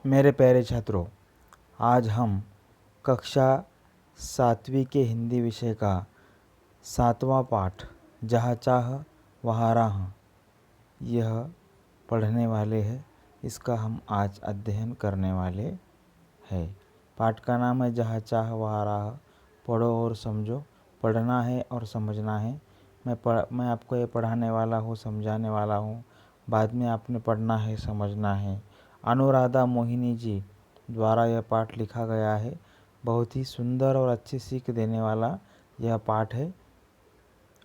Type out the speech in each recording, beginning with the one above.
मेरे प्यारे छात्रों, आज हम कक्षा 7वीं के हिंदी विषय का 7वां पाठ जहाँ चाह वहाँ राह यह पढ़ने वाले हैं। इसका हम आज अध्ययन करने वाले हैं। पाठ का नाम है जहाँ चाह वहाँ राह। पढ़ो और समझो। पढ़ना है और समझना है। मैं आपको ये पढ़ाने वाला हूँ, समझाने वाला हूँ। बाद में आपने पढ़ना है, समझना है। अनुराधा मोहिनी जी द्वारा यह पाठ लिखा गया है। बहुत ही सुंदर और अच्छी सीख देने वाला यह पाठ है।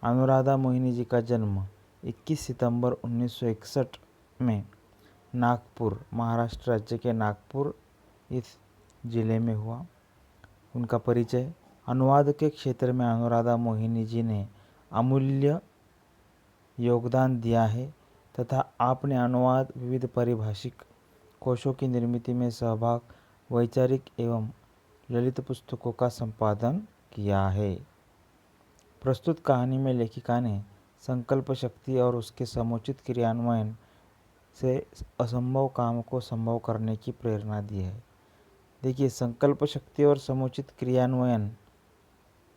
अनुराधा मोहिनी जी का जन्म 21 सितंबर 1961 में नागपुर, महाराष्ट्र राज्य के नागपुर इस जिले में हुआ। उनका परिचय। अनुवाद के क्षेत्र में अनुराधा मोहिनी जी ने अमूल्य योगदान दिया है तथा आपने अनुवाद, विविध पारिभाषिक कोशों की निर्मिति में सहभाग, वैचारिक एवं ललित पुस्तकों का संपादन किया है। प्रस्तुत कहानी में लेखिका ने संकल्प शक्ति और उसके समुचित क्रियान्वयन से असंभव काम को संभव करने की प्रेरणा दी है। देखिए, संकल्प शक्ति और समुचित क्रियान्वयन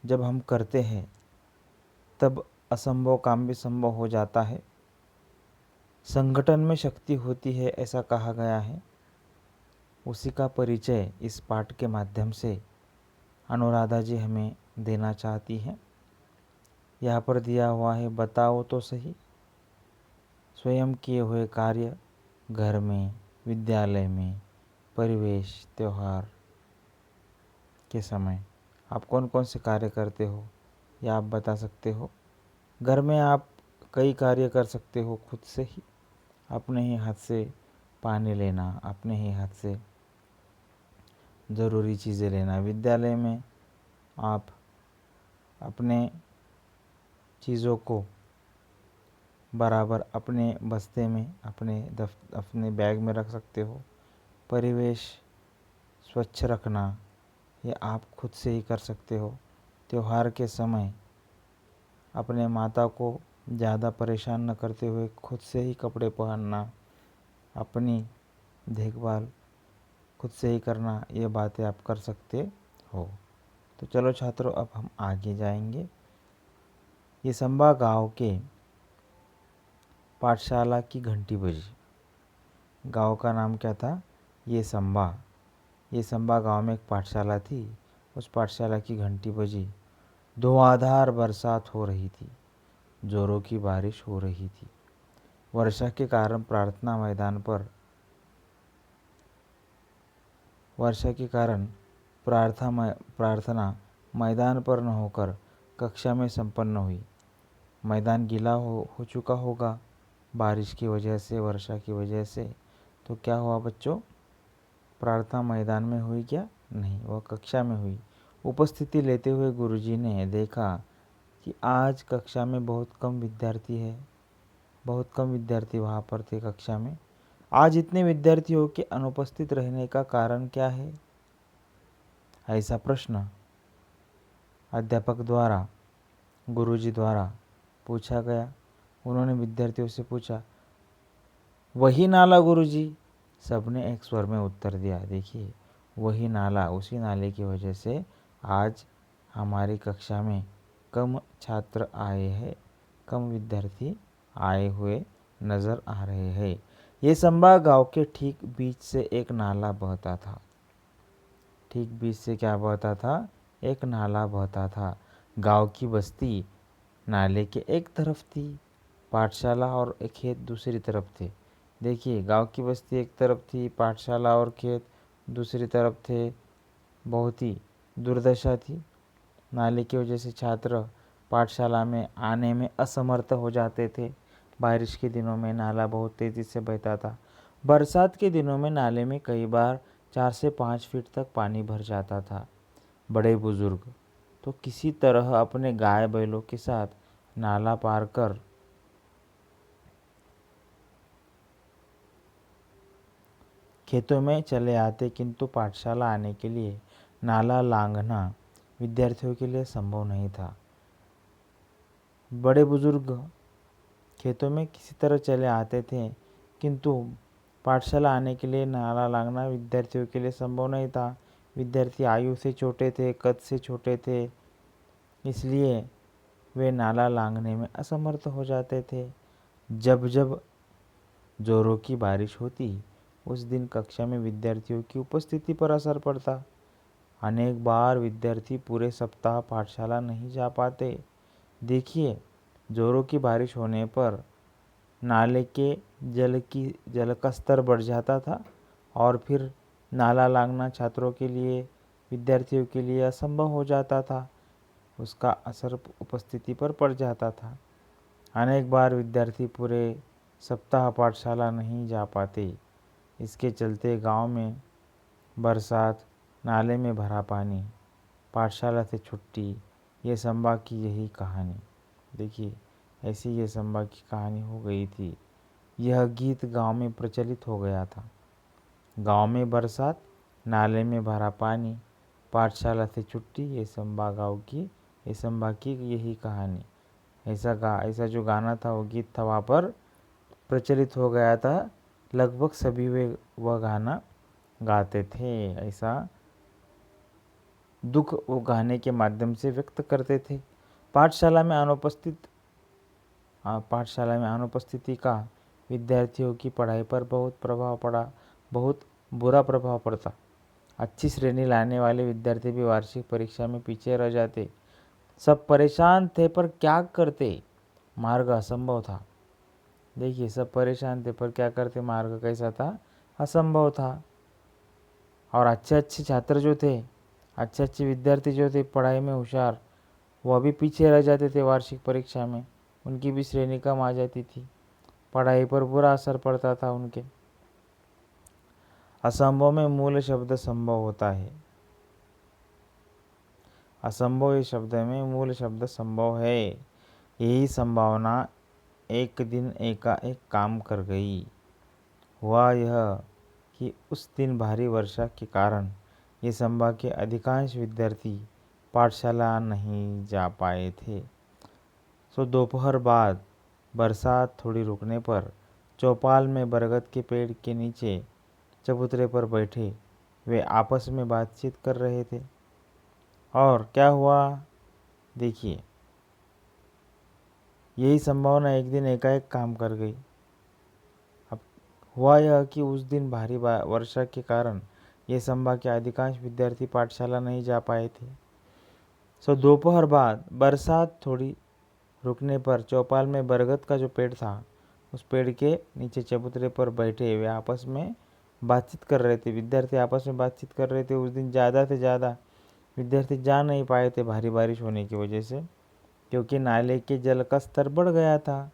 जब हम करते हैं तब असंभव काम भी संभव हो जाता है। संगठन में शक्ति होती है, ऐसा कहा गया है। उसी का परिचय इस पाठ के माध्यम से अनुराधा जी हमें देना चाहती हैं। यहाँ पर दिया हुआ है, बताओ तो सही स्वयं किए हुए कार्य घर में, विद्यालय में, परिवेश, त्यौहार के समय आप कौन कौन से कार्य करते हो, या आप बता सकते हो। घर में आप कई कार्य कर सकते हो खुद से ही, अपने ही हाथ से पानी लेना, अपने ही हाथ से ज़रूरी चीज़ें लेना। विद्यालय में आप अपने चीज़ों को बराबर अपने बस्ते में, अपने बैग में रख सकते हो। परिवेश स्वच्छ रखना ये आप खुद से ही कर सकते हो। त्यौहार के समय अपने माता को ज़्यादा परेशान न करते हुए खुद से ही कपड़े पहनना, अपनी देखभाल खुद से ही करना, ये बातें आप कर सकते हो। तो चलो छात्रों, अब हम आगे जाएंगे। ये संबा गांव के पाठशाला की घंटी बजी। गांव का नाम क्या था? ये संबा गांव में एक पाठशाला थी। उस पाठशाला की घंटी बजी। धुआंधार बरसात हो रही थी, जोरों की बारिश हो रही थी। वर्षा के कारण प्रार्थना मैदान पर न होकर कक्षा में संपन्न हुई। मैदान गीला हो चुका होगा बारिश की वजह से, वर्षा की वजह से। तो क्या हुआ बच्चों? प्रार्थना मैदान में हुई क्या? नहीं, वह कक्षा में हुई। उपस्थिति लेते हुए गुरुजी ने देखा कि आज कक्षा में बहुत कम विद्यार्थी वहाँ पर थे कक्षा में। आज इतने विद्यार्थियों के अनुपस्थित रहने का कारण क्या है? ऐसा प्रश्न अध्यापक द्वारा, गुरुजी द्वारा पूछा गया। उन्होंने विद्यार्थियों से पूछा, वही नाला गुरुजी। सबने एक स्वर में उत्तर दिया। देखिए, वही नाला, उसी नाले की वजह से आज हमारी कक्षा में कम छात्र आए हैं, कम विद्यार्थी आए हुए नज़र आ रहे हैं। ये संबा गांव के ठीक बीच से एक नाला बहता था। ठीक बीच से क्या बहता था? एक नाला बहता था। गांव की बस्ती नाले के एक तरफ थी, पाठशाला और एक खेत दूसरी तरफ थे। देखिए, गांव की बस्ती एक तरफ थी, पाठशाला और खेत दूसरी तरफ थे। बहुत ही दुर्दशा थी। नाले की वजह से छात्र पाठशाला में आने में असमर्थ हो जाते थे। बारिश के दिनों में नाला बहुत तेज़ी से बहता था। बरसात के दिनों में नाले में कई बार 4 से 5 फीट तक पानी भर जाता था। बड़े बुजुर्ग तो किसी तरह अपने गाय बैलों के साथ नाला पार कर खेतों में चले आते, किंतु पाठशाला आने के लिए नाला लांघना विद्यार्थियों के लिए संभव नहीं था। बड़े बुजुर्ग खेतों में किसी तरह चले आते थे, किंतु पाठशाला आने के लिए नाला लांघना विद्यार्थियों के लिए संभव नहीं था। विद्यार्थी आयु से छोटे थे, कद से छोटे थे, इसलिए वे नाला लांघने में असमर्थ हो जाते थे। जब जब जोरों की बारिश होती, उस दिन कक्षा में विद्यार्थियों की उपस्थिति पर असर पड़ता। अनेक बार विद्यार्थी पूरे सप्ताह पाठशाला नहीं जा पाते। देखिए, जोरों की बारिश होने पर नाले के जल का स्तर बढ़ जाता था और फिर नाला लांघना छात्रों के लिए, विद्यार्थियों के लिए असंभव हो जाता था। उसका असर उपस्थिति पर पड़ जाता था। अनेक बार विद्यार्थी पूरे सप्ताह पाठशाला नहीं जा पाते। इसके चलते गांव में बरसात, नाले में भरा पानी, पाठशाला से छुट्टी, ये संभा की यही कहानी। देखिए, ऐसी ये संभा की कहानी हो गई थी। यह गीत गांव में प्रचलित हो गया था। गांव में बरसात, नाले में भरा पानी, पाठशाला से छुट्टी, ये संभा की यही कहानी। ऐसा जो गाना था, वो गीत था, वहाँ पर प्रचलित हो गया था। लगभग सभी वे वह गाना गाते थे। ऐसा दुख वो गाने के माध्यम से व्यक्त करते थे। पाठशाला में अनुपस्थिति का विद्यार्थियों की पढ़ाई पर बहुत बुरा प्रभाव पड़ता। अच्छी श्रेणी लाने वाले विद्यार्थी भी वार्षिक परीक्षा में पीछे रह जाते। सब परेशान थे, पर क्या करते, मार्ग असंभव था। देखिए, सब परेशान थे, पर क्या करते, मार्ग कैसा था, असंभव था। और अच्छे छात्र जो थे, अच्छे विद्यार्थी जो थे पढ़ाई में होशियार, वह भी पीछे रह जाते थे। वार्षिक परीक्षा में उनकी भी श्रेणी कम आ जाती थी। पढ़ाई पर बुरा असर पड़ता था उनके। असंभव में मूल शब्द संभव होता है। असंभव इस शब्द में मूल शब्द संभव है। यही संभावना एक दिन एकाएक काम कर गई। हुआ यह कि उस दिन भारी वर्षा के कारण ये संभा के अधिकांश विद्यार्थी पाठशाला नहीं जा पाए थे। सो दोपहर बाद बरसात थोड़ी रुकने पर चौपाल में बरगद के पेड़ के नीचे चबूतरे पर बैठे वे आपस में बातचीत कर रहे थे। और क्या हुआ, देखिए, यही संभावना एक दिन एकाएक काम कर गई। अब हुआ यह कि उस दिन भारी वर्षा के कारण ये संभा के अधिकांश विद्यार्थी पाठशाला नहीं जा पाए थे। सो दोपहर बाद बरसात थोड़ी रुकने पर चौपाल में बरगद का जो पेड़ था, उस पेड़ के नीचे चबूतरे पर बैठे वे आपस में बातचीत कर रहे थे। विद्यार्थी आपस में बातचीत कर रहे थे। उस दिन ज़्यादा से ज़्यादा विद्यार्थी जा नहीं पाए थे भारी बारिश होने की वजह से, क्योंकि नाले के जल का स्तर बढ़ गया था।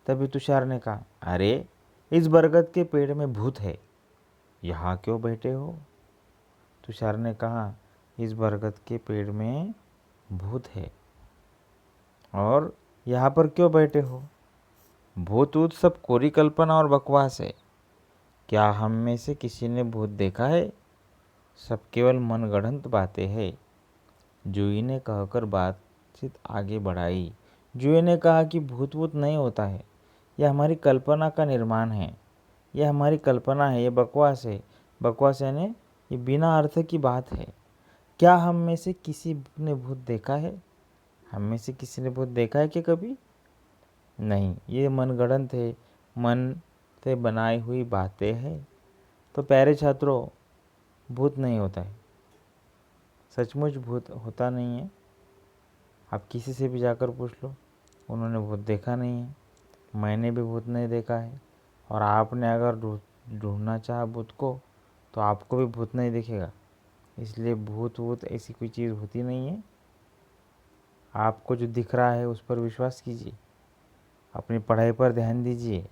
तभी तुषार ने कहा, अरे, इस बरगद के पेड़ में भूत है, यहाँ क्यों बैठे हो? तुषार ने कहा, इस बरगद के पेड़ में भूत है और यहाँ पर क्यों बैठे हो? भूत ऊत सब कोरी कल्पना और बकवास है। क्या हम में से किसी ने भूत देखा है? सब केवल मनगढ़ंत बातें हैं। जूही ने कहकर बातचीत आगे बढ़ाई। जूही ने कहा कि भूत वूत नहीं होता है, यह हमारी कल्पना का निर्माण है। यह हमारी कल्पना है, ये बकवास है। बकवास यानी ये बिना अर्थ की बात है। क्या हम में से किसी ने भूत देखा है? हम में से किसी ने भूत देखा है कि कभी? नहीं, ये मनगढ़ंत है, मन से बनाई हुई बातें हैं। तो प्यारे छात्रों, भूत नहीं होता है, सचमुच भूत होता नहीं है। आप किसी से भी जाकर पूछ लो, उन्होंने भूत देखा नहीं है। मैंने भी भूत नहीं देखा है। और आपने अगर ढूंढना चाहा भूत को, तो आपको भी भूत नहीं दिखेगा। इसलिए भूत वूत ऐसी कोई चीज़ होती नहीं है। आपको जो दिख रहा है उस पर विश्वास कीजिए, अपनी पढ़ाई पर ध्यान दीजिए,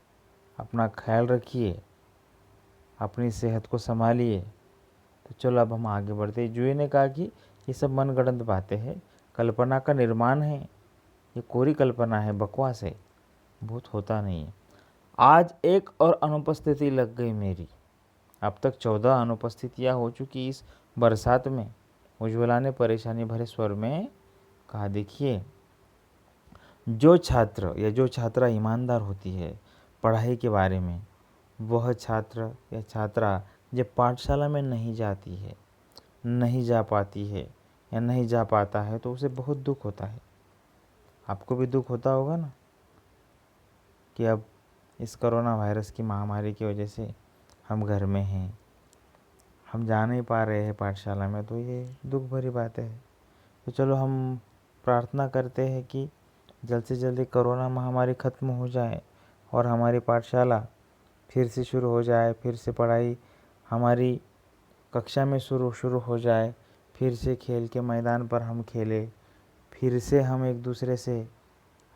अपना ख्याल रखिए, अपनी सेहत को संभालिए। तो चलो अब हम आगे बढ़ते हैं। जूही ने कहा कि ये सब मनगढ़ंत बातें हैं, कल्पना का निर्माण है, ये कोरी कल्पना है, बकवास है, भूत होता नहीं है। आज एक और अनुपस्थिति लग गई मेरी। अब तक 14 अनुपस्थितियाँ हो चुकी इस बरसात में। उज्ज्वला ने परेशानी भरे स्वर में कहा, देखिए, जो छात्र या जो छात्रा ईमानदार होती है पढ़ाई के बारे में, वह छात्र या छात्रा जब पाठशाला में नहीं जाती है, नहीं जा पाती है या नहीं जा पाता है तो उसे बहुत दुख होता है। आपको भी दुख होता होगा ना कि अब इस कोरोना वायरस की महामारी की वजह से हम घर में हैं, हम जा नहीं पा रहे हैं पाठशाला में, तो ये दुख भरी बात है। तो चलो हम प्रार्थना करते हैं कि जल्द से जल्द कोरोना महामारी ख़त्म हो जाए और हमारी पाठशाला फिर से शुरू हो जाए, फिर से पढ़ाई हमारी कक्षा में शुरू हो जाए, फिर से खेल के मैदान पर हम खेलें, फिर से हम एक दूसरे से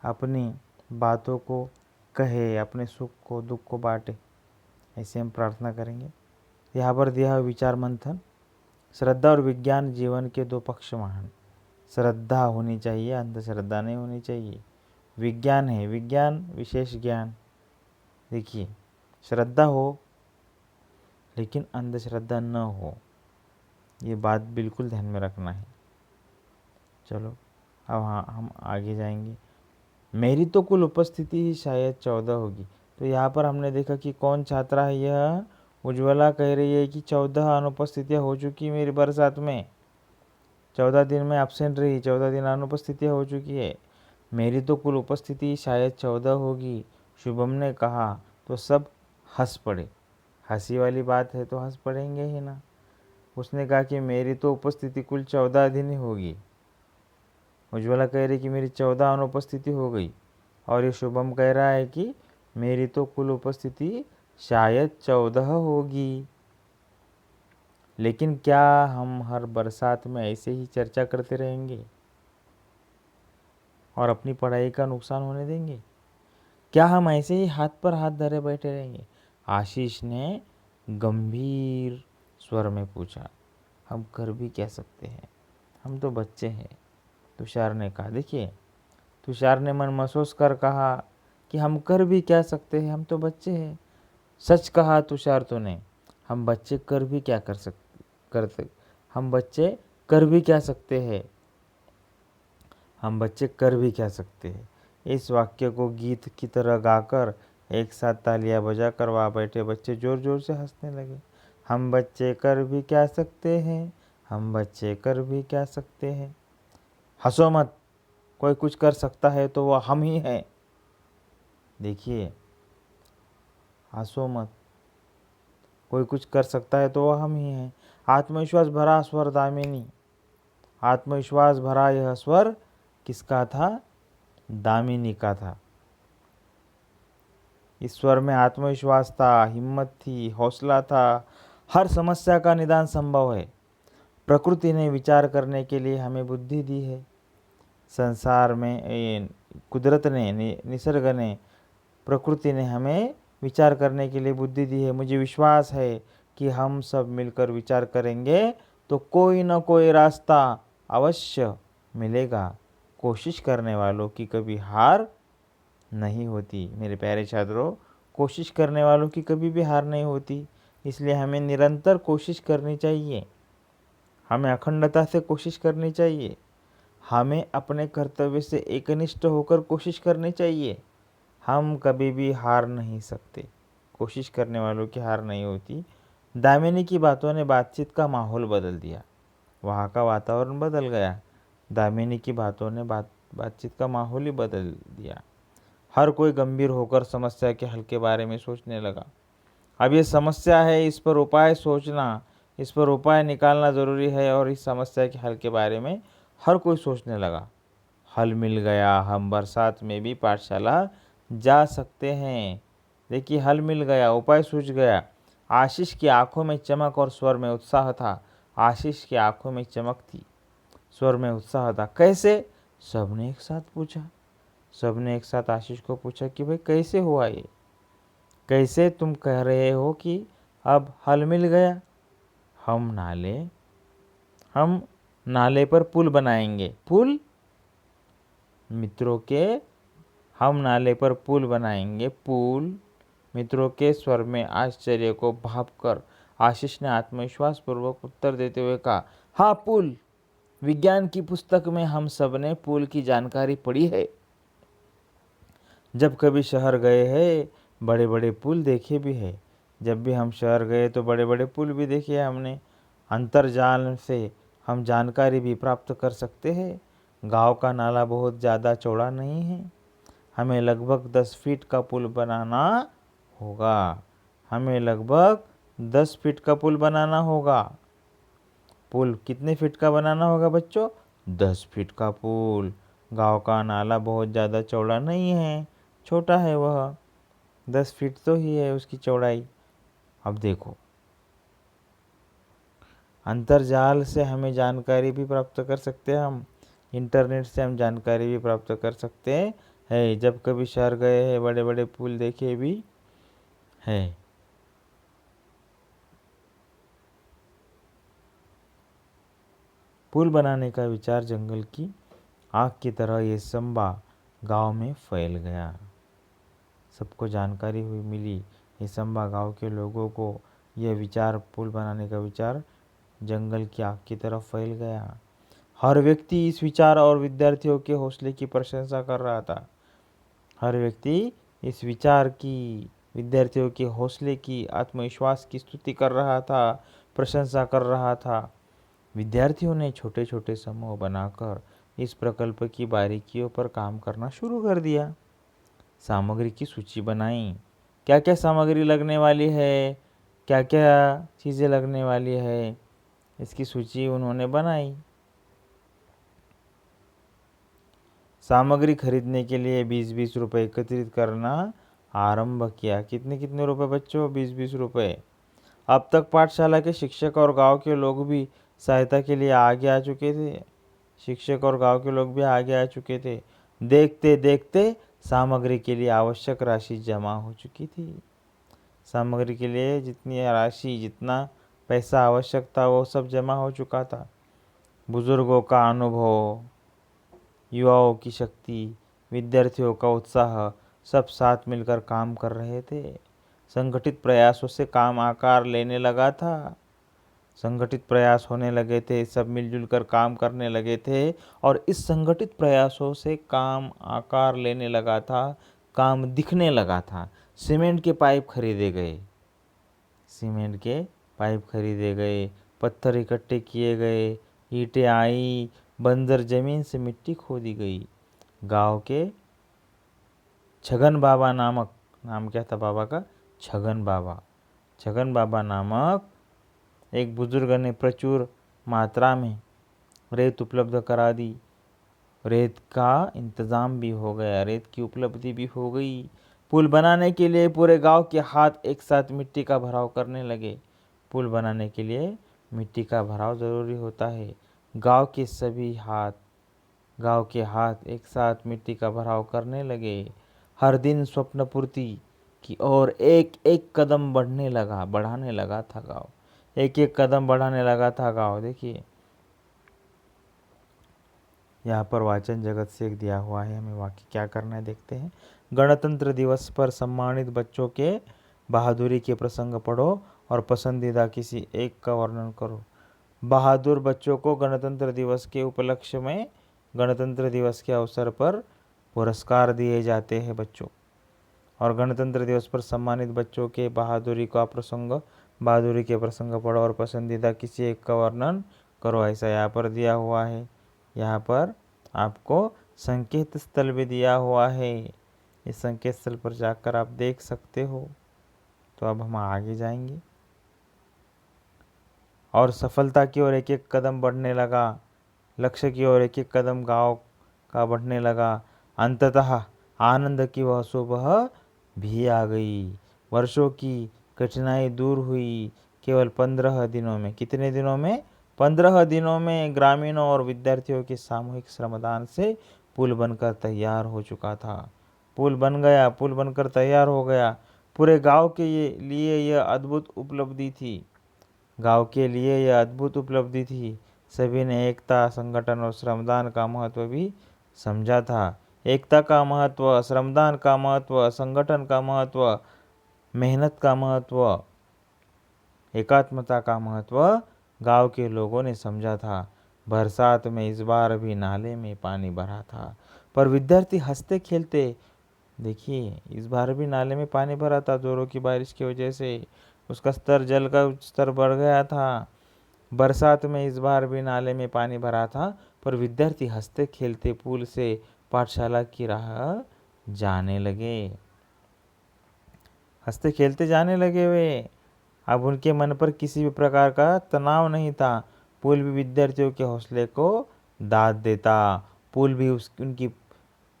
अपनी बातों को कहे, अपने सुख को दुख को बांटे। ऐसे हम प्रार्थना करेंगे। यहाँ पर दिया हुआ विचार मंथन, श्रद्धा और विज्ञान जीवन के दो पक्ष महान। श्रद्धा होनी चाहिए, अंधश्रद्धा नहीं होनी चाहिए। विज्ञान है, विज्ञान विशेष ज्ञान। देखिए, श्रद्धा हो लेकिन अंधश्रद्धा न हो, ये बात बिल्कुल ध्यान में रखना है। चलो अब हाँ हम आगे जाएंगे। मेरी तो कुल उपस्थिति ही शायद 14 होगी। तो यहाँ पर हमने देखा कि कौन छात्रा है, यह उज्ज्वला कह रही है कि 14 अनुपस्थितियाँ हो चुकी मेरी बरसात में, 14 दिन में एब्सेंट रही, 14 दिन अनुपस्थितियाँ हो चुकी है। मेरी तो कुल उपस्थिति शायद 14 होगी, शुभम ने कहा। तो सब हंस पड़े। हंसी वाली बात है तो हंस पड़ेंगे ही ना। उसने कहा कि मेरी तो उपस्थिति कुल 14 दिन ही होगी। उज्ज्वला कह रही कि मेरी 14 अनुपस्थिति हो गई, और ये शुभम कह रहा है कि मेरी तो कुल उपस्थिति शायद 14 होगी। लेकिन क्या हम हर बरसात में ऐसे ही चर्चा करते रहेंगे और अपनी पढ़ाई का नुकसान होने देंगे? क्या हम ऐसे ही हाथ पर हाथ धरे बैठे रहेंगे? आशीष ने गंभीर स्वर में पूछा। हम कर भी क्या सकते हैं, हम तो बच्चे हैं, तुषार ने कहा। देखिए, तुषार ने मन महसूस कर कहा कि हम कर भी क्या सकते हैं, हम तो बच्चे हैं। सच कहा तुषार तूने, हम बच्चे कर भी क्या करते, हम बच्चे कर भी क्या सकते हैं, हम बच्चे कर भी क्या सकते हैं। इस वाक्य को गीत की तरह गाकर एक साथ तालियां बजाकर वहाँ बैठे बच्चे जोर जोर से हंसने लगे। हम बच्चे कर भी क्या सकते हैं, हम बच्चे कर भी क्या सकते हैं। हंसो मत, कोई कुछ कर सकता है तो वह हम ही हैं। देखिए, हंसो मत, कोई कुछ कर सकता है तो वह हम ही हैं। आत्मविश्वास भरा स्वर दामिनी, आत्मविश्वास भरा यह स्वर किसका था? दामिनी का था। इस स्वर में आत्मविश्वास था, हिम्मत थी, हौसला था। हर समस्या का निदान संभव है। प्रकृति ने विचार करने के लिए हमें बुद्धि दी है। संसार में कुदरत ने, निसर्ग ने, प्रकृति ने हमें विचार करने के लिए बुद्धि दी है। मुझे विश्वास है कि हम सब मिलकर विचार करेंगे तो कोई न कोई रास्ता अवश्य मिलेगा। कोशिश करने वालों की कभी हार नहीं होती। मेरे प्यारे छात्रों, कोशिश करने वालों की कभी भी हार नहीं होती। इसलिए हमें निरंतर कोशिश करनी चाहिए, हमें अखंडता से कोशिश करनी चाहिए, हमें अपने कर्तव्य से एकनिष्ठ होकर कोशिश करनी चाहिए। हम कभी भी हार नहीं सकते। कोशिश करने वालों की हार नहीं होती। दामिनी की बातों ने बातचीत का माहौल बदल दिया। वहाँ का वातावरण बदल गया। दामिनी की बातों ने बातचीत का माहौल ही बदल दिया। हर कोई गंभीर होकर समस्या के हल के बारे में सोचने लगा। अब ये समस्या है, इस पर उपाय सोचना, इस पर उपाय निकालना ज़रूरी है। और इस समस्या के हल के बारे में हर कोई सोचने लगा। हल मिल गया, हम बरसात में भी पाठशाला जा सकते हैं। देखिए, हल मिल गया, उपाय सूझ गया। आशीष की आंखों में चमक और स्वर में उत्साह था। आशीष की आंखों में चमक थी, स्वर में उत्साह था। कैसे? सबने एक साथ पूछा। सबने एक साथ आशीष को पूछा कि भाई कैसे हुआ ये, कैसे तुम कह रहे हो कि अब हल मिल गया? हम नाले पर पुल बनाएंगे। पुल? मित्रों के, हम नाले पर पुल बनाएंगे। पुल? मित्रों के स्वर में आश्चर्य को भांपकर आशीष ने आत्मविश्वास पूर्वक उत्तर देते हुए कहा, हाँ पुल। विज्ञान की पुस्तक में हम सब ने पुल की जानकारी पढ़ी है। जब कभी शहर गए हैं, बड़े बड़े पुल देखे भी है। जब भी हम शहर गए तो बड़े बड़े पुल भी देखे हमने। अंतर्जाल से हम जानकारी भी प्राप्त कर सकते हैं। गांव का नाला बहुत ज़्यादा चौड़ा नहीं है, हमें लगभग 10 फीट का पुल बनाना होगा। हमें लगभग 10 फीट का पुल बनाना होगा। पुल कितने फीट का बनाना होगा बच्चों? 10 फीट का पुल। गांव का नाला बहुत ज़्यादा चौड़ा नहीं है, छोटा है वह, 10 फीट तो ही है उसकी चौड़ाई। अब देखो, अंतर्जाल से हमें जानकारी भी प्राप्त कर सकते हैं हम। इंटरनेट से हम जानकारी भी प्राप्त कर सकते हैं। जब कभी शहर गए हैं, बड़े बड़े पुल देखे भी है। पुल बनाने का विचार जंगल की आग की तरह ये संबा गांव में फैल गया। सबको जानकारी हुई मिली। ये संबा गांव के लोगों को यह विचार, पुल बनाने का विचार जंगल की आग की तरफ फैल गया। हर व्यक्ति इस विचार और विद्यार्थियों के हौसले की प्रशंसा कर रहा था। हर व्यक्ति इस विचार की, विद्यार्थियों के हौसले की, आत्मविश्वास की स्तुति कर रहा था, प्रशंसा कर रहा था। विद्यार्थियों ने छोटे छोटे समूह बनाकर इस प्रकल्प की बारीकियों पर काम करना शुरू कर दिया। सामग्री की सूची बनाई, क्या क्या सामग्री लगने वाली है, क्या क्या चीज़ें लगने वाली है, इसकी सूची उन्होंने बनाई। सामग्री खरीदने के लिए 20-20 रुपये एकत्रित करना आरंभ किया। कितने कितने रुपए बच्चों? 20-20 रुपये। अब तक पाठशाला के शिक्षक और गांव के लोग भी सहायता के लिए आगे आ चुके थे। शिक्षक और गांव के लोग भी आगे आ चुके थे। देखते देखते सामग्री के लिए आवश्यक राशि जमा हो चुकी थी। सामग्री के लिए जितनी राशि, जितना पैसा आवश्यक था, वो सब जमा हो चुका था। बुजुर्गों का अनुभव, युवाओं की शक्ति, विद्यार्थियों का उत्साह, सब साथ मिलकर काम कर रहे थे। संगठित प्रयासों से काम आकार लेने लगा था। संगठित प्रयास होने लगे थे, सब मिलजुल कर काम करने लगे थे और इस संगठित प्रयासों से काम आकार लेने लगा था, काम दिखने लगा था। सीमेंट के पाइप खरीदे गए, सीमेंट के पाइप खरीदे गए, पत्थर इकट्ठे किए गए, ईंटें आई, बंजर जमीन से मिट्टी खोदी गई। गांव के छगन बाबा नामक, नाम क्या था बाबा का? छगन बाबा। छगन बाबा नामक एक बुजुर्ग ने प्रचुर मात्रा में रेत उपलब्ध करा दी। रेत का इंतज़ाम भी हो गया, रेत की उपलब्धि भी हो गई। पुल बनाने के लिए पूरे गांव के हाथ एक साथ मिट्टी का भराव करने लगे। पुल बनाने के लिए मिट्टी का भराव ज़रूरी होता है। गांव के सभी हाथ, गांव के हाथ एक साथ मिट्टी का भराव करने लगे। हर दिन स्वप्न पूर्ति की ओर एक एक कदम बढ़ाने लगा था गांव। एक एक कदम बढ़ाने लगा था गांव। देखिए यहाँ पर वाचन जगत से एक दिया हुआ है, हमें वाक्य क्या करना है देखते हैं। गणतंत्र दिवस पर सम्मानित बच्चों के बहादुरी के प्रसंग पढ़ो और पसंदीदा किसी एक का वर्णन करो। बहादुर बच्चों को गणतंत्र दिवस के उपलक्ष्य में, गणतंत्र दिवस के अवसर पर पुरस्कार दिए जाते हैं बच्चों। और गणतंत्र दिवस पर सम्मानित बच्चों के बहादुरी का प्रसंग, बहादुरी के प्रसंग पढ़ो और पसंदीदा किसी एक का वर्णन करो, ऐसा यहाँ पर दिया हुआ है। यहाँ पर आपको संकेत स्थल भी दिया हुआ है, इस संकेत स्थल पर जाकर आप देख सकते हो। तो अब हम आगे जाएंगे और सफलता की ओर एक एक कदम बढ़ने लगा, लक्ष्य की ओर एक एक कदम गांव का बढ़ने लगा। अंततः आनंद की वह सुबह भी आ गई। वर्षों की कठिनाई दूर हुई केवल 15 दिनों में। कितने दिनों में? 15 दिनों में ग्रामीणों और विद्यार्थियों के सामूहिक श्रमदान से पुल बनकर तैयार हो चुका था। पुल बन गया, पुल बनकर तैयार हो गया। पूरे गांव के लिए यह अद्भुत उपलब्धि थी। गांव के लिए यह अद्भुत उपलब्धि थी। सभी ने एकता, संगठन और श्रमदान का महत्व भी समझा था। एकता का महत्व, श्रमदान का महत्व, संगठन का महत्व, मेहनत का महत्व, एकात्मता का महत्व गांव के लोगों ने समझा था। बरसात में इस बार भी नाले में पानी भरा था, पर विद्यार्थी हंसते खेलते, देखिए इस बार भी नाले में पानी भरा था जोरों की बारिश की वजह से। उसका स्तर, जल का स्तर बढ़ गया था। बरसात में इस बार भी नाले में पानी भरा था, पर विद्यार्थी हंसते खेलते पुल से पाठशाला की राह जाने लगे। हंसते खेलते जाने लगे वे। अब उनके मन पर किसी भी प्रकार का तनाव नहीं था। पुल भी विद्यार्थियों के हौसले को दाद देता। पुल भी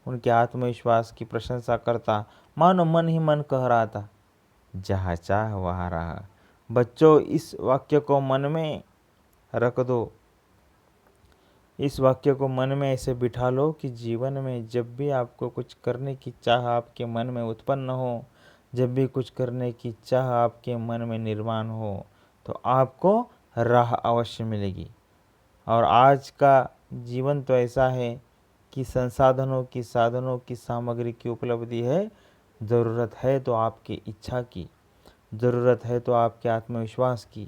उनके आत्मविश्वास की प्रशंसा करता। मानो मन ही मन कह रहा था, जहाँ चाह वहाँ राह। बच्चों, इस वाक्य को मन में रख दो। इस वाक्य को मन में ऐसे बिठा लो कि जीवन में जब भी आपको कुछ करने की चाह आपके मन में उत्पन्न हो, जब भी कुछ करने की चाह आपके मन में निर्माण हो, तो आपको राह अवश्य मिलेगी। और आज का जीवन तो ऐसा है कि संसाधनों की, साधनों की, सामग्री की उपलब्धि है। ज़रूरत है तो आपकी इच्छा की, ज़रूरत है तो आपके आत्मविश्वास की,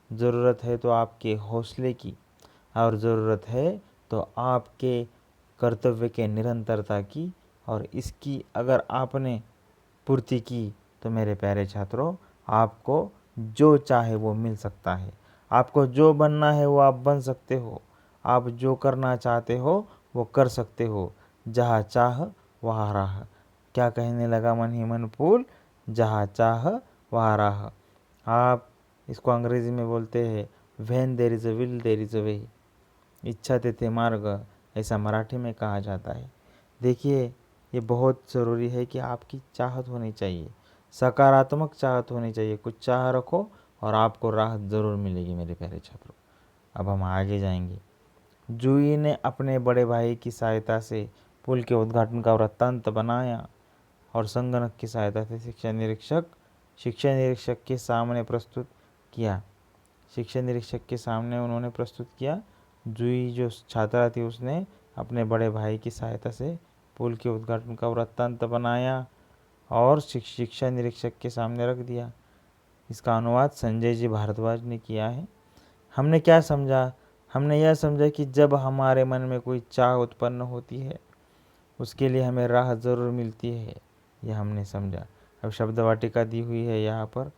ज़रूरत है तो आपके हौसले की, और ज़रूरत है तो आपके कर्तव्य के निरंतरता की। और इसकी अगर आपने पूर्ति की तो मेरे प्यारे छात्रों, आपको जो चाहे वो मिल सकता है। आपको जो बनना है वो आप बन सकते हो। आप जो करना चाहते हो वो कर सकते हो। जहाँ चाह वहाँ राह। क्या कहने लगा मन ही मन पुल, जहाँ चाह वहाँ राह। आप इसको अंग्रेजी में बोलते हैं when there is a will there is a way. इच्छा तेथे मार्ग, ऐसा मराठी में कहा जाता है। देखिए, ये बहुत ज़रूरी है कि आपकी चाहत होनी चाहिए, सकारात्मक चाहत होनी चाहिए। कुछ चाह रखो और आपको राह ज़रूर मिलेगी मेरे प्यारे छात्रों। अब हम आगे जाएंगे। जूही ने अपने बड़े भाई की सहायता से पुल के उद्घाटन का वृत्तांत बनाया और संगणक की सहायता से शिक्षा निरीक्षक के सामने प्रस्तुत किया। शिक्षा निरीक्षक के सामने उन्होंने प्रस्तुत किया। जूही जो छात्रा थी उसने अपने बड़े भाई की सहायता से पुल के उद्घाटन का वृत्तांत बनाया और शिक्षा निरीक्षक के सामने रख दिया। इसका अनुवाद संजय जी भारद्वाज ने किया है। हमने क्या समझा? हमने यह समझा कि जब हमारे मन में कोई चाह उत्पन्न होती है, उसके लिए हमें राह ज़रूर मिलती है, यह हमने समझा। अब शब्द वाटिका दी हुई है यहाँ पर।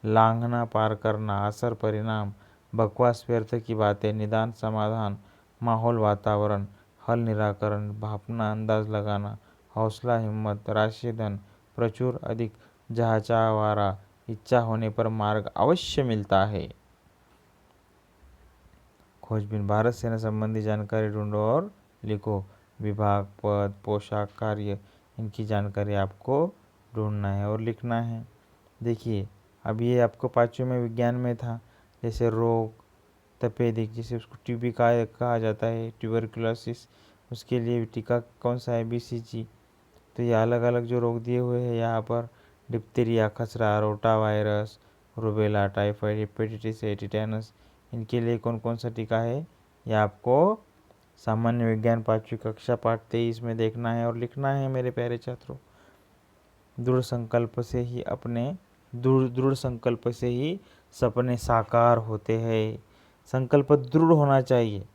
लांघना, पार करना, असर, परिणाम, बकवास, व्यर्थ की बातें, निदान, समाधान, माहौल, वातावरण, हल, निराकरण, भापना, अंदाज लगाना, हौसला, हिम्मत, राशि, धन, प्रचुर, अधिक, जहाँ चाह वहाँ राह, इच्छा होने पर मार्ग अवश्य मिलता है। खोजबीन, भारत सेना संबंधी जानकारी ढूंढो और लिखो। विभाग, पद, पोशाक, कार्य, इनकी जानकारी आपको ढूंढना है और लिखना है। देखिए, अब ये आपको पाँचवें में विज्ञान में था। जैसे रोग, तपेदिक, जिसे उसको टीबी कहा जाता है, ट्यूबरकुलोसिस, उसके लिए टीका कौन सा है? BCG। तो ये अलग अलग जो रोग दिए हुए हैं यहाँ पर, डिप्थीरिया, खसरा, rota virus, rubella, typhoid, hepatitis A, tetanus, इनके लिए कौन कौन सा टीका है, ये आपको सामान्य विज्ञान 5वीं कक्षा पाठ 23 में देखना है और लिखना है मेरे प्यारे छात्रों। दृढ़ संकल्प से ही सपने साकार होते हैं। संकल्प दृढ़ होना चाहिए।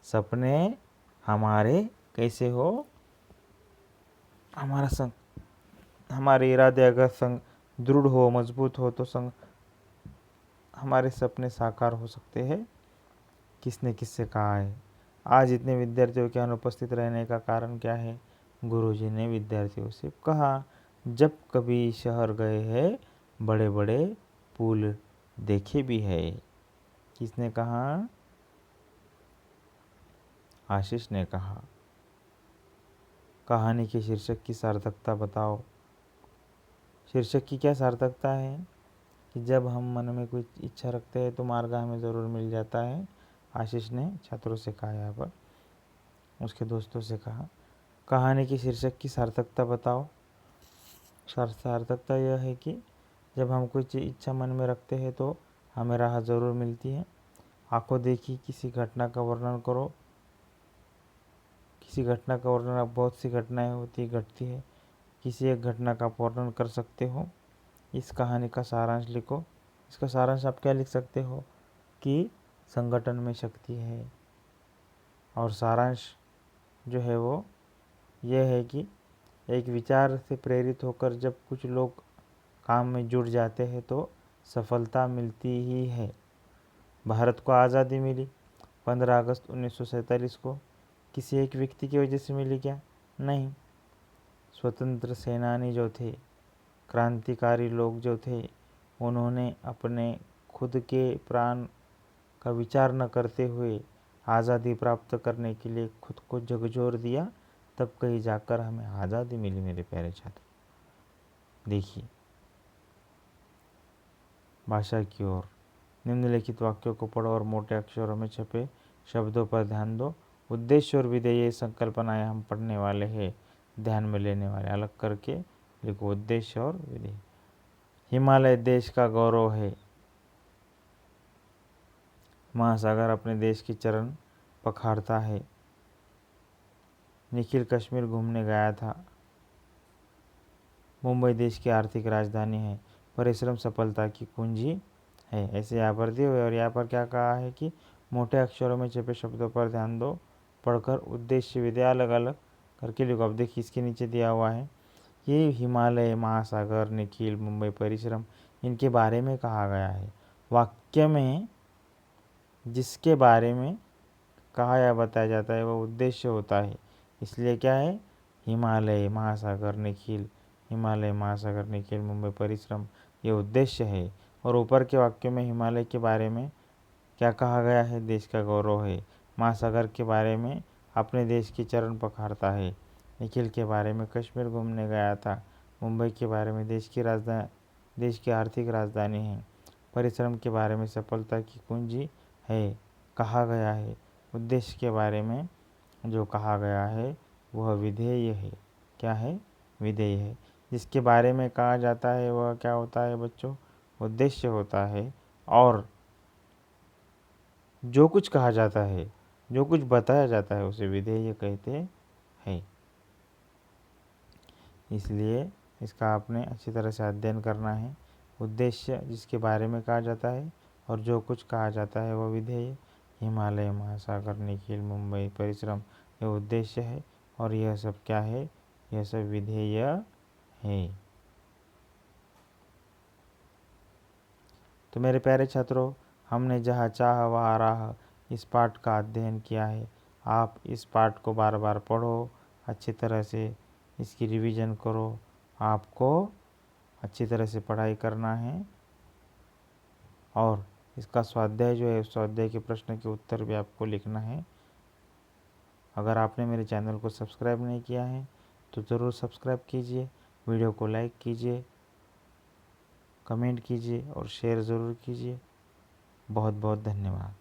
सपने हमारे कैसे हो? हमारे इरादे अगर दृढ़ हो, मजबूत हो, तो हमारे सपने साकार हो सकते हैं। किसने किससे कहा है? आज इतने विद्यार्थियों के अनुपस्थित रहने का कारण क्या है? गुरुजी ने विद्यार्थियों से कहा, जब कभी शहर गए हैं, बड़े बड़े पुल देखे भी है। किसने कहा? आशीष ने कहा। कहानी के शीर्षक की सार्थकता बताओ। शीर्षक की क्या सार्थकता है? कि जब हम मन में कोई इच्छा रखते हैं तो मार्ग हमें ज़रूर मिल जाता है। आशीष ने छात्रों से कहा, यहाँ पर उसके दोस्तों से कहा। कहानी के शीर्षक की सार्थकता बताओ। सार्थकता यह है कि जब हम कोई इच्छा मन में रखते हैं तो हमें राह ज़रूर मिलती है। आंखों देखी किसी घटना का वर्णन करो। किसी घटना का वर्णन, बहुत सी घटनाएं होती घटती है, किसी एक घटना का वर्णन कर सकते हो। इस कहानी का सारांश लिखो। इसका सारांश आप क्या लिख सकते हो? कि संगठन में शक्ति है। और सारांश जो है वो ये है कि एक विचार से प्रेरित होकर जब कुछ लोग काम में जुट जाते हैं तो सफलता मिलती ही है। भारत को आज़ादी मिली 15 अगस्त 1947 को किसी एक व्यक्ति की वजह से मिली क्या? नहीं। स्वतंत्र सेनानी जो थे, क्रांतिकारी लोग जो थे, उन्होंने अपने खुद के प्राण का विचार न करते हुए आज़ादी प्राप्त करने के लिए खुद को झकझोर दिया, तब कहीं जाकर हमें आज़ादी मिली मेरे प्यारे छात्र। देखिए भाषा की ओर। निम्नलिखित वाक्यों को पढ़ो और मोटे अक्षरों में छपे शब्दों पर ध्यान दो। उद्देश्य और विधेय ये संकल्पनाएं हम पढ़ने वाले हैं, ध्यान में लेने वाले। अलग करके लिखो उद्देश्य और विधेय। हिमालय देश का गौरव है। महासागर अपने देश की चरण पखारता है। निखिल कश्मीर घूमने गया था। मुंबई देश की आर्थिक राजधानी है। परिश्रम सफलता की कुंजी है। ऐसे यहाँ पर दिए हुए और यहाँ पर क्या कहा है कि मोटे अक्षरों में छपे शब्दों पर ध्यान दो, पढ़कर उद्देश्य विधेय अलग अलग करके लिखो। अब देखिए इसके नीचे दिया हुआ है, ये हिमालय, महासागर, निखिल, मुंबई, परिश्रम, इनके बारे में कहा गया है। वाक्य में जिसके बारे में कहा या बताया जाता है वह उद्देश्य होता है। इसलिए क्या है, हिमालय, महासागर, निखिल, हिमालय, महासागर, निखिल, मुंबई, परिश्रम, ये उद्देश्य है। और ऊपर के वाक्य में हिमालय के बारे में क्या कहा गया है? देश का गौरव है। महासागर के बारे में अपने देश की चरण पखारता है। निखिल के बारे में कश्मीर घूमने गया था। मुंबई के बारे में देश की आर्थिक राजधानी है। परिश्रम के बारे में सफलता की कुंजी है कहा गया है। उद्देश्य के बारे में जो कहा गया है वह विधेय है। क्या है? विधेय है। जिसके बारे में कहा जाता है वह क्या होता है बच्चों? उद्देश्य होता है। और जो कुछ कहा जाता है, जो कुछ बताया जाता है उसे विधेय कहते हैं। इसलिए इसका आपने अच्छी तरह से अध्ययन करना है। उद्देश्य जिसके बारे में कहा जाता है और जो कुछ कहा जाता है वह विधेय। हिमालय, महासागर, निखिल, मुंबई, परिश्रम, यह उद्देश्य है और यह सब क्या है? यह सब विधेय है। तो मेरे प्यारे छात्रों, हमने जहाँ चाह वहाँ राह इस पाठ का अध्ययन किया है। आप इस पाठ को बार बार पढ़ो, अच्छी तरह से इसकी रिवीजन करो। आपको अच्छी तरह से पढ़ाई करना है और इसका स्वाध्याय जो है उस स्वाध्याय के प्रश्न के उत्तर भी आपको लिखना है। अगर आपने मेरे चैनल को सब्सक्राइब नहीं किया है तो ज़रूर सब्सक्राइब कीजिए, वीडियो को लाइक कीजिए, कमेंट कीजिए और शेयर ज़रूर कीजिए। बहुत बहुत धन्यवाद।